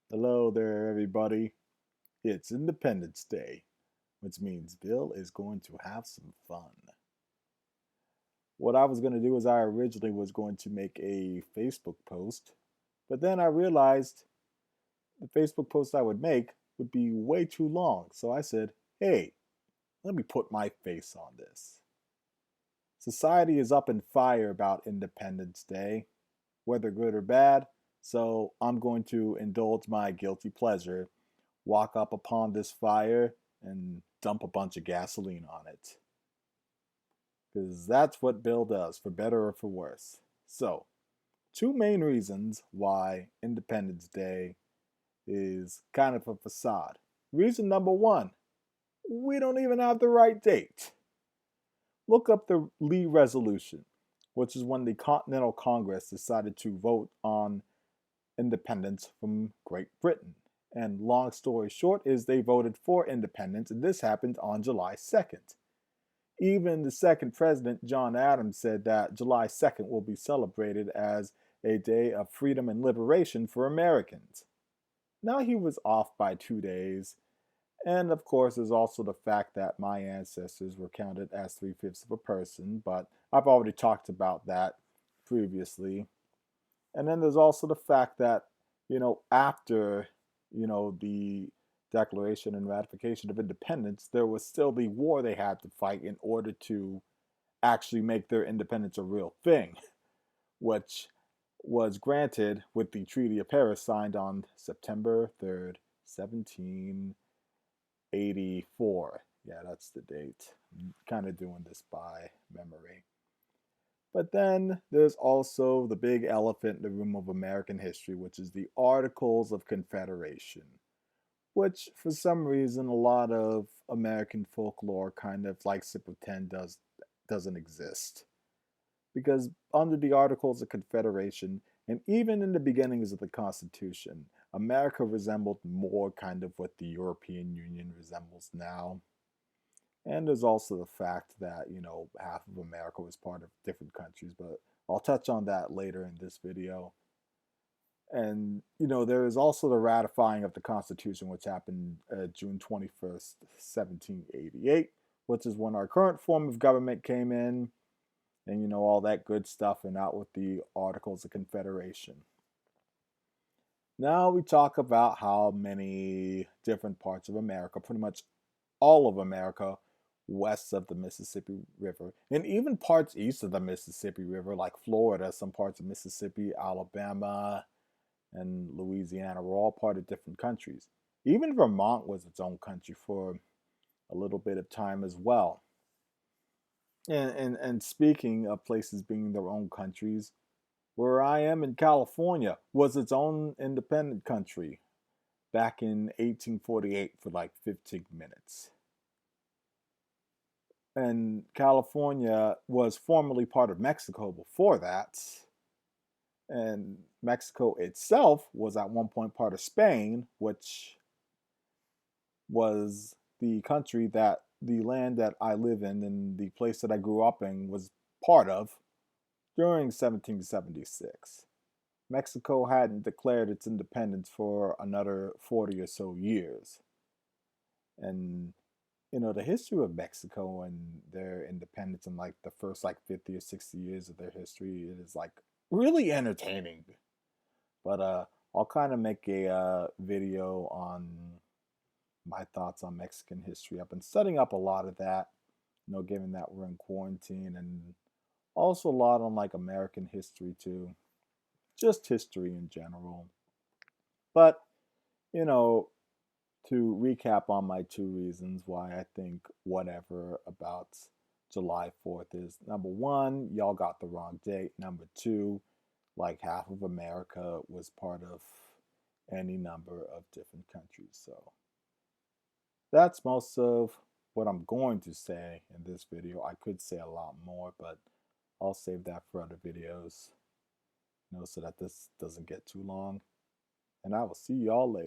Hello there, everybody. It's Independence Day, which means Bill is going to have some fun. What I was going to do is I originally was going to make a Facebook post, but then I realized the Facebook post I would make would be way too long. So I said, hey, let me put my face on this. Society is up in fire about Independence Day, whether good or bad, so I'm going to indulge my guilty pleasure, walk up upon this fire, and dump a bunch of gasoline on it. Because that's what Bill does, for better or for worse. So, two main reasons why Independence Day is kind of a facade. Reason number one, we don't even have the right date. Look up the Lee Resolution, which is when the Continental Congress decided to vote on independence from Great Britain. And long story short is they voted for independence, and this happened on July 2nd. Even the second president, John Adams, said that July 2nd will be celebrated as a day of freedom and liberation for Americans. Now he was off by 2 days, and of course, there's also the fact that my ancestors were counted as three-fifths of a person, but I've already talked about that previously. And then there's also the fact that, after, the Declaration and ratification of independence, there was still the war they had to fight in order to actually make their independence a real thing, which was granted with the Treaty of Paris signed on September 3rd, 1784. Yeah, that's the date. I'm kind of doing this by memory. But then there's also the big elephant in the room of American history, which is the Articles of Confederation, which for some reason a lot of American folklore kind of likes to pretend doesn't exist. Because under the Articles of Confederation, and even in the beginnings of the Constitution, America resembled more kind of what the European Union resembles now. And there's also the fact that, half of America was part of different countries, but I'll touch on that later in this video. And, there is also the ratifying of the Constitution, which happened June 21st, 1788, which is when our current form of government came in, and, all that good stuff, and out with the Articles of Confederation. Now we talk about how many different parts of America, pretty much all of America, west of the Mississippi River, and even parts east of the Mississippi River, like Florida, some parts of Mississippi, Alabama, and Louisiana were all part of different countries. Even Vermont was its own country for a little bit of time as well. And speaking of places being their own countries, where I am in California was its own independent country back in 1848 for like 15 minutes. And California was formerly part of Mexico before that. And Mexico itself was at one point part of Spain, which was the country that the land that I live in and the place that I grew up in was part of during 1776. Mexico hadn't declared its independence for another 40 or so years. And the history of Mexico and their independence in like the first like 50 or 60 years of their history, it is like really entertaining. But I'll kind of make a video on my thoughts on Mexican history. I've been studying up a lot of that, given that we're in quarantine, and also a lot on like American history too, just history in general. But, you know, to recap on my two reasons why I think whatever about July 4th is number one, y'all got the wrong date. Number two, like half of America was part of any number of different countries. So that's most of what I'm going to say in this video. I could say a lot more, but I'll save that for other videos, so that this doesn't get too long. And I will see y'all later.